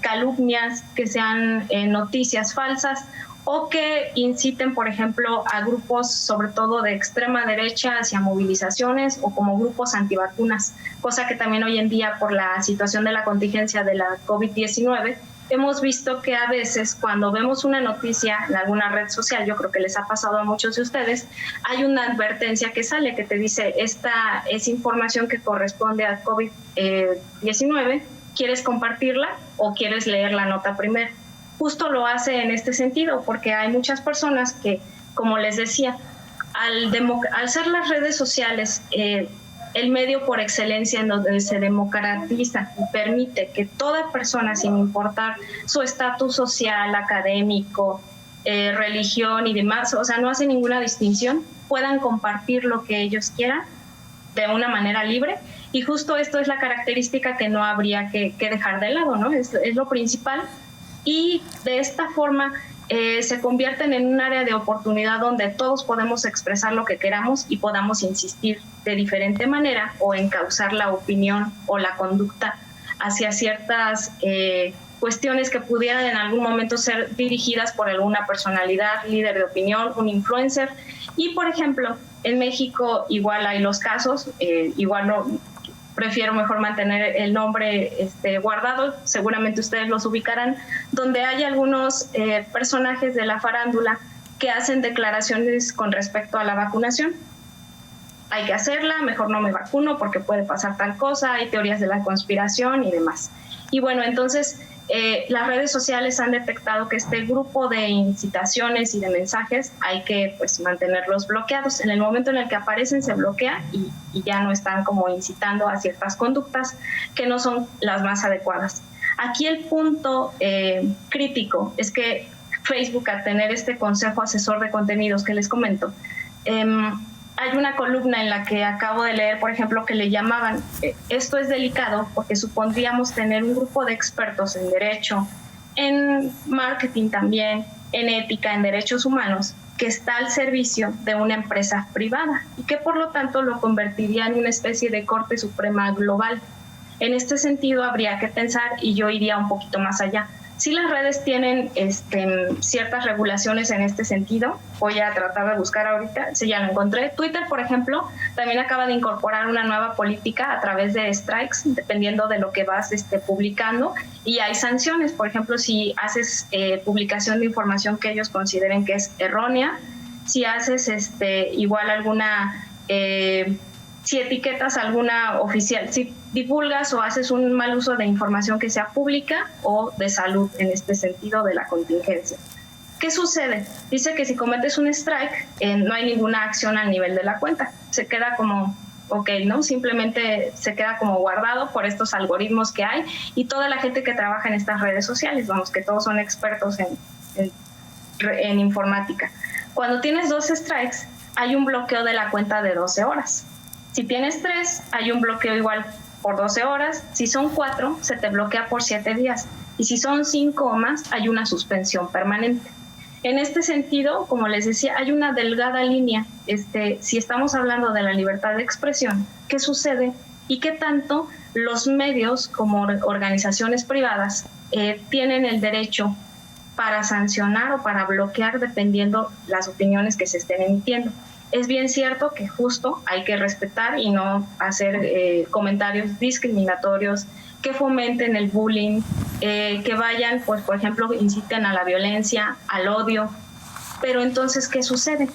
calumnias, que sean noticias falsas, o que inciten, por ejemplo, a grupos, sobre todo de extrema derecha, hacia movilizaciones o como grupos antivacunas, cosa que también hoy en día, por la situación de la contingencia de la COVID-19, hemos visto que a veces cuando vemos una noticia en alguna red social, yo creo que les ha pasado a muchos de ustedes, hay una advertencia que sale que te dice, esta es información que corresponde al COVID-19, ¿quieres compartirla o quieres leer la nota primero? Justo lo hace en este sentido, porque hay muchas personas que, como les decía, al ser las redes sociales el medio por excelencia en donde se democratiza y permite que toda persona, sin importar su estatus social, académico, religión y demás, o sea, no hace ninguna distinción, puedan compartir lo que ellos quieran de una manera libre. Y justo esto es la característica que no habría que dejar de lado, ¿no? Es lo principal. Y de esta forma se convierten en un área de oportunidad donde todos podemos expresar lo que queramos y podamos insistir de diferente manera o encauzar la opinión o la conducta hacia ciertas cuestiones que pudieran en algún momento ser dirigidas por alguna personalidad, líder de opinión, un influencer. Y, por ejemplo, en México igual hay los casos, igual no... Prefiero mejor mantener el nombre guardado, seguramente ustedes los ubicarán, donde hay algunos personajes de la farándula que hacen declaraciones con respecto a la vacunación. Hay que hacerla, mejor no me vacuno porque puede pasar tal cosa, hay teorías de la conspiración y demás. Y bueno, entonces las redes sociales han detectado que este grupo de incitaciones y de mensajes hay que mantenerlos bloqueados. En el momento en el que aparecen se bloquea y ya no están como incitando a ciertas conductas que no son las más adecuadas. Aquí el punto crítico es que Facebook, al tener este consejo asesor de contenidos que les comento, hay una columna en la que acabo de leer, por ejemplo, que le llamaban, esto es delicado porque supondríamos tener un grupo de expertos en derecho, en marketing también, en ética, en derechos humanos, que está al servicio de una empresa privada y que por lo tanto lo convertiría en una especie de Corte Suprema global. En este sentido habría que pensar, y yo iría un poquito más allá. Sí, las redes tienen ciertas regulaciones en este sentido. Voy a tratar de buscar ahorita, si ya lo encontré. Twitter, por ejemplo, también acaba de incorporar una nueva política a través de strikes, dependiendo de lo que vas publicando. Y hay sanciones, por ejemplo, si haces publicación de información que ellos consideren que es errónea, si haces igual alguna... si etiquetas alguna oficial, si divulgas o haces un mal uso de información que sea pública o de salud en este sentido de la contingencia. ¿Qué sucede? Dice que si cometes un strike, no hay ninguna acción al nivel de la cuenta. Se queda como, ok, ¿no? Simplemente se queda como guardado por estos algoritmos que hay y toda la gente que trabaja en estas redes sociales, vamos, que todos son expertos en informática. Cuando tienes 2 strikes, hay un bloqueo de la cuenta de 12 horas. Si tienes 3, hay un bloqueo igual por 12 horas. Si son 4, se te bloquea por 7 días. Y si son 5 o más, hay una suspensión permanente. En este sentido, como les decía, hay una delgada línea. Si estamos hablando de la libertad de expresión, ¿qué sucede? Y qué tanto los medios, como organizaciones privadas, tienen el derecho para sancionar o para bloquear dependiendo las opiniones que se estén emitiendo. Es bien cierto que justo hay que respetar y no hacer comentarios discriminatorios que fomenten el bullying, que vayan, pues, por ejemplo, inciten a la violencia, al odio. Pero entonces, ¿qué sucede?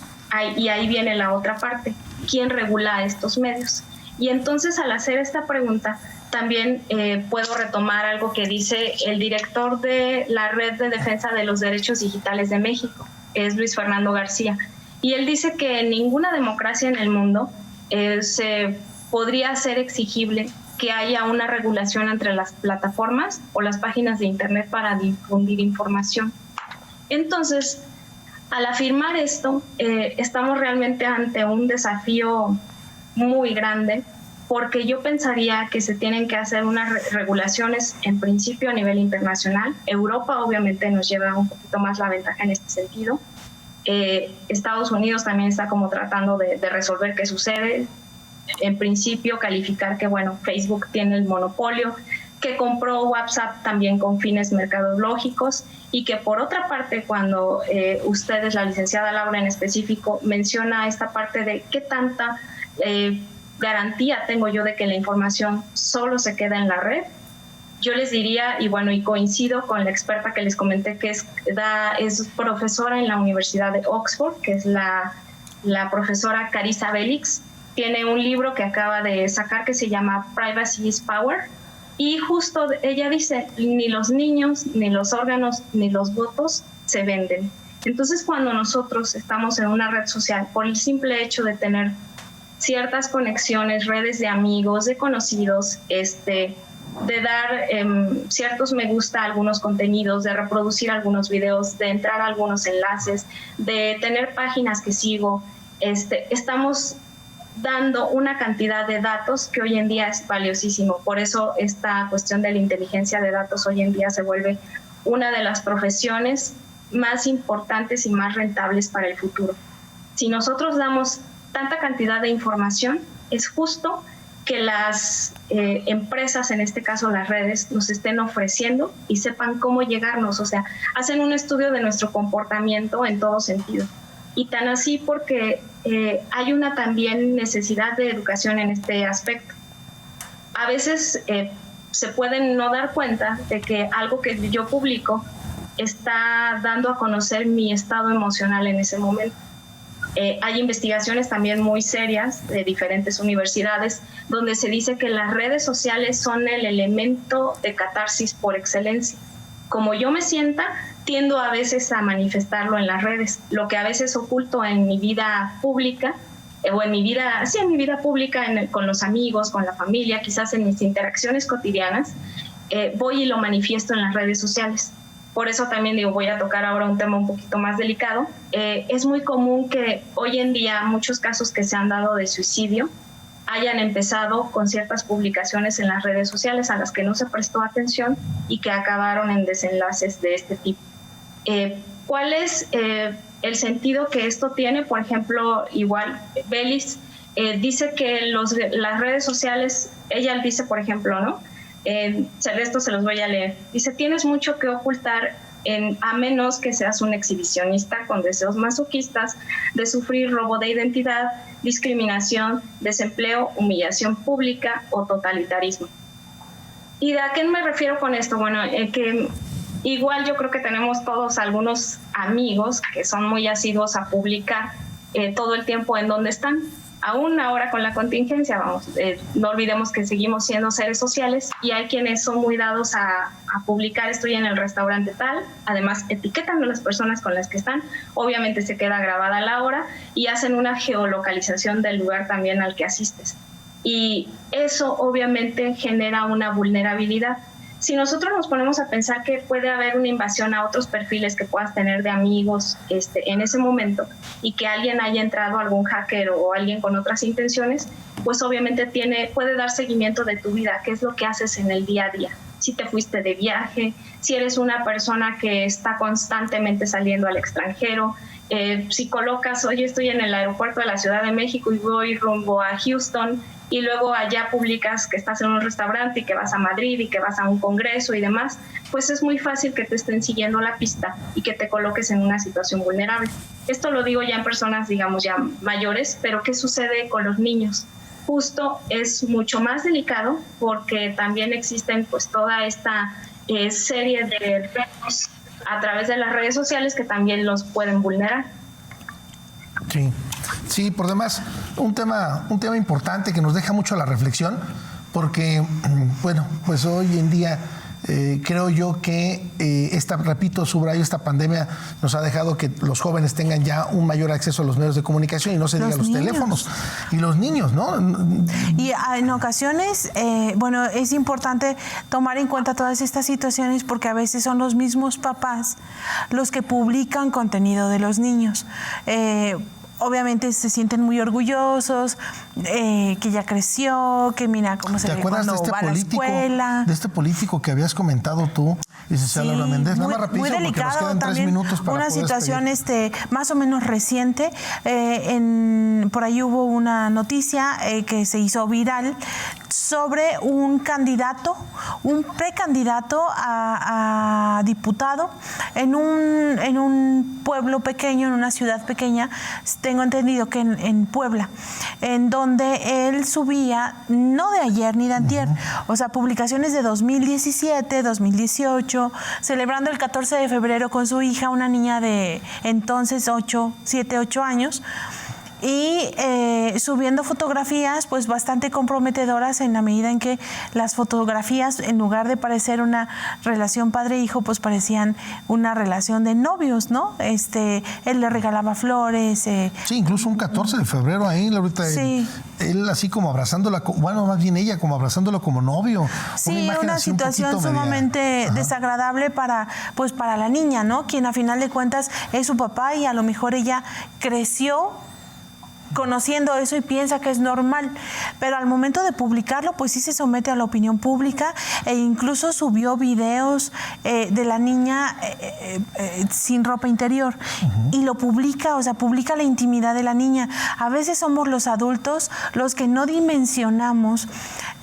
Y ahí viene la otra parte. ¿Quién regula estos medios? Y entonces, al hacer esta pregunta, también puedo retomar algo que dice el director de la Red de Defensa de los Derechos Digitales de México, es Luis Fernando García. Y él dice que en ninguna democracia en el mundo se podría hacer exigible que haya una regulación entre las plataformas o las páginas de Internet para difundir información. Entonces, al afirmar esto, estamos realmente ante un desafío muy grande, porque yo pensaría que se tienen que hacer unas regulaciones en principio a nivel internacional. Europa obviamente nos lleva un poquito más la ventaja en este sentido. Estados Unidos también está como tratando de resolver qué sucede. En principio calificar que, bueno, Facebook tiene el monopolio, que compró WhatsApp también con fines mercadológicos y que por otra parte, cuando ustedes, la licenciada Laura en específico, menciona esta parte de qué tanta garantía tengo yo de que la información solo se queda en la red, yo les diría, y bueno, y coincido con la experta que les comenté, que es profesora en la Universidad de Oxford, que es la profesora Carissa Bélix. Tiene un libro que acaba de sacar que se llama Privacy is Power, y justo ella dice, ni los niños, ni los órganos, ni los votos se venden. Entonces, cuando nosotros estamos en una red social, por el simple hecho de tener ciertas conexiones, redes de amigos, de conocidos, de dar ciertos me gusta a algunos contenidos, de reproducir algunos videos, de entrar a algunos enlaces, de tener páginas que sigo, estamos dando una cantidad de datos que hoy en día es valiosísimo. Por eso esta cuestión de la inteligencia de datos hoy en día se vuelve una de las profesiones más importantes y más rentables para el futuro. Si nosotros damos tanta cantidad de información, es justo que las empresas, en este caso las redes, nos estén ofreciendo y sepan cómo llegarnos. O sea, hacen un estudio de nuestro comportamiento en todo sentido. Y tan así porque hay una también necesidad de educación en este aspecto. A veces se pueden no dar cuenta de que algo que yo publico está dando a conocer mi estado emocional en ese momento. Hay investigaciones también muy serias de diferentes universidades donde se dice que las redes sociales son el elemento de catarsis por excelencia. Como yo me sienta, tiendo a veces a manifestarlo en las redes. Lo que a veces oculto en mi vida pública, o en mi vida pública, con los amigos, con la familia, quizás en mis interacciones cotidianas, voy y lo manifiesto en las redes sociales. Por eso también digo, voy a tocar ahora un tema un poquito más delicado. Es muy común que hoy en día muchos casos que se han dado de suicidio hayan empezado con ciertas publicaciones en las redes sociales a las que no se prestó atención y que acabaron en desenlaces de este tipo. ¿Cuál es el sentido que esto tiene? Por ejemplo, igual Belis dice que las redes sociales, ella dice, por ejemplo, ¿no?, Esto se los voy a leer. Dice, tienes mucho que ocultar a menos que seas un exhibicionista con deseos masoquistas de sufrir robo de identidad, discriminación, desempleo, humillación pública o totalitarismo. ¿Y a qué me refiero con esto? Bueno, que igual yo creo que tenemos todos algunos amigos que son muy asiduos a publicar todo el tiempo en dónde están. Aún ahora con la contingencia, no olvidemos que seguimos siendo seres sociales y hay quienes son muy dados a publicar estoy en el restaurante tal, además etiquetan a las personas con las que están, obviamente se queda grabada la hora y hacen una geolocalización del lugar también al que asistes. Y eso obviamente genera una vulnerabilidad. Si nosotros nos ponemos a pensar que puede haber una invasión a otros perfiles que puedas tener de amigos en ese momento y que alguien haya entrado, algún hacker o alguien con otras intenciones, pues obviamente puede dar seguimiento de tu vida, qué es lo que haces en el día a día. Si te fuiste de viaje, si eres una persona que está constantemente saliendo al extranjero, si colocas, oye, estoy en el aeropuerto de la Ciudad de México y voy rumbo a Houston, y luego allá publicas que estás en un restaurante y que vas a Madrid y que vas a un congreso y demás, pues es muy fácil que te estén siguiendo la pista y que te coloques en una situación vulnerable. Esto lo digo ya en personas, digamos, ya mayores, pero ¿qué sucede con los niños? Justo es mucho más delicado porque también existen pues toda esta serie de retos a través de las redes sociales que también los pueden vulnerar. Sí, por demás, un tema importante que nos deja mucho a la reflexión, porque, bueno, pues hoy en día creo yo que subrayo, esta pandemia nos ha dejado que los jóvenes tengan ya un mayor acceso a los medios de comunicación y no se diga los teléfonos. Y los niños, ¿no? Y en ocasiones, bueno, es importante tomar en cuenta todas estas situaciones porque a veces son los mismos papás los que publican contenido de los niños. Obviamente se sienten muy orgullosos, que ya creció, que mira cómo se ve cuando va a la escuela. De este político que habías comentado tú, licenciada Laura Méndez, muy delicado también, una situación más o menos reciente. Por ahí hubo una noticia que se hizo viral sobre un precandidato a diputado en un pueblo pequeño, en una ciudad pequeña, tengo entendido que en Puebla, en donde él subía, no de ayer ni de antier, o sea, publicaciones de 2017, 2018, celebrando el 14 de febrero con su hija, una niña de entonces 8 años, y subiendo fotografías pues bastante comprometedoras en la medida en que las fotografías, en lugar de parecer una relación padre-hijo, pues parecían una relación de novios, ¿no? Él le regalaba flores. Sí, incluso un 14 de febrero ahí, Laurita, sí. Él así como abrazándola, bueno, más bien ella como abrazándolo como novio. Sí, una situación sumamente desagradable para la niña, ¿no? Quien a final de cuentas es su papá y a lo mejor ella creció conociendo eso y piensa que es normal, pero al momento de publicarlo pues sí se somete a la opinión pública e incluso subió videos de la niña sin ropa interior y lo publica, o sea, publica la intimidad de la niña. A veces somos los adultos los que no dimensionamos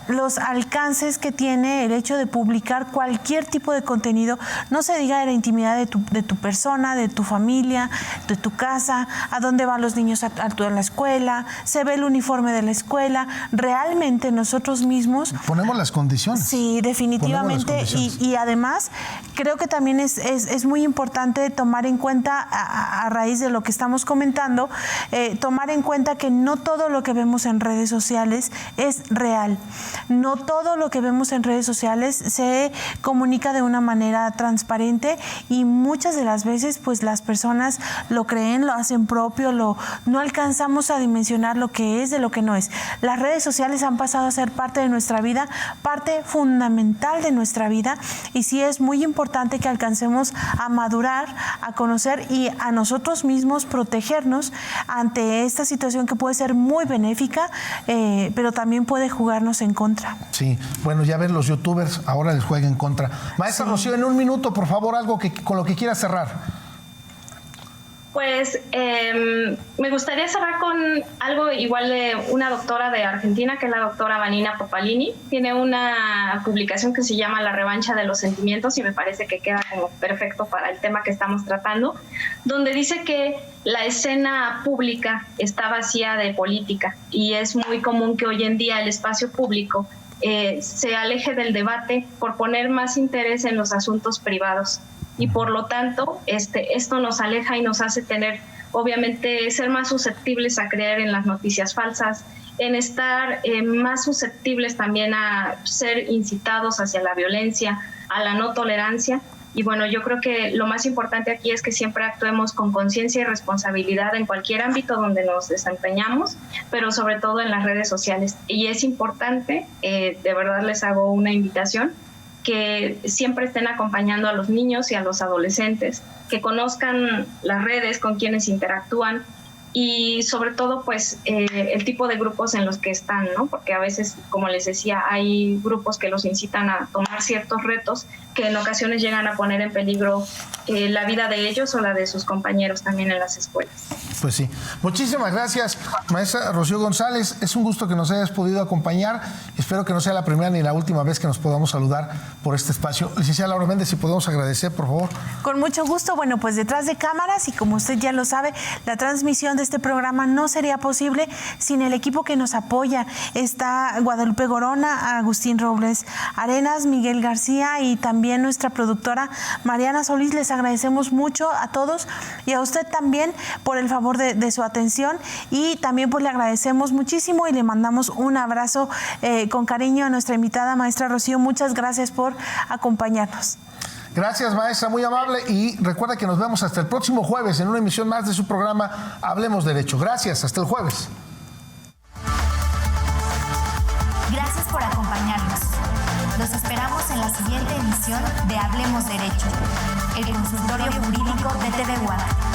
los alcances que tiene el hecho de publicar cualquier tipo de contenido, no se diga de la intimidad de tu persona, de tu familia, de tu casa, a dónde van los niños a la escuela, se ve el uniforme de la escuela. Realmente nosotros mismos ponemos las condiciones. Sí, definitivamente. Y además creo que también es muy importante tomar en cuenta, a raíz de lo que estamos comentando, tomar en cuenta que no todo lo que vemos en redes sociales es real. No todo lo que vemos en redes sociales se comunica de una manera transparente y muchas de las veces pues las personas lo creen, lo hacen propio, no alcanzamos a dimensionar lo que es de lo que no es. Las redes sociales han pasado a ser parte de nuestra vida, parte fundamental de nuestra vida, y sí es muy importante que alcancemos a madurar, a conocer y a nosotros mismos protegernos ante esta situación que puede ser muy benéfica, pero también puede jugarnos en contra. Sí, bueno, ya ven, los youtubers ahora les juegan en contra. Maestra Rocío, en un minuto, por favor, algo con lo que quiera cerrar. Pues me gustaría cerrar con algo igual de una doctora de Argentina, que es la doctora Vanina Popalini. Tiene una publicación que se llama La revancha de los sentimientos y me parece que queda como perfecto para el tema que estamos tratando, donde dice que la escena pública está vacía de política y es muy común que hoy en día el espacio público se aleje del debate por poner más interés en los asuntos privados. Y por lo tanto, esto nos aleja y nos hace tener, obviamente, ser más susceptibles a creer en las noticias falsas, en estar más susceptibles también a ser incitados hacia la violencia, a la no tolerancia. Y bueno, yo creo que lo más importante aquí es que siempre actuemos con conciencia y responsabilidad en cualquier ámbito donde nos desempeñamos, pero sobre todo en las redes sociales. Y es importante, de verdad les hago una invitación, que siempre estén acompañando a los niños y a los adolescentes, que conozcan las redes, con quienes interactúan y sobre todo pues el tipo de grupos en los que están, ¿no? Porque a veces, como les decía, hay grupos que los incitan a tomar ciertos retos que en ocasiones llegan a poner en peligro la vida de ellos o la de sus compañeros también en las escuelas. Pues sí. Muchísimas gracias, maestra Rocío González. Es un gusto que nos hayas podido acompañar. Espero que no sea la primera ni la última vez que nos podamos saludar por este espacio. Licenciada Laura Méndez, si podemos agradecer, por favor. Con mucho gusto. Bueno, pues detrás de cámaras, y como usted ya lo sabe, la transmisión de este programa no sería posible sin el equipo que nos apoya. Está Guadalupe Gorona, Agustín Robles Arenas, Miguel García y también nuestra productora Mariana Solís. Les agradecemos mucho a todos y a usted también por el favor de su atención, y también pues le agradecemos muchísimo y le mandamos un abrazo con cariño a nuestra invitada maestra Rocío. Muchas gracias por acompañarnos. Gracias, maestra, muy amable, y recuerda que nos vemos hasta el próximo jueves en una emisión más de su programa Hablemos Derecho. Gracias, hasta el jueves. Gracias por acompañarnos. Los esperamos en la siguiente emisión de Hablemos Derecho, el consultorio jurídico de TV WAC.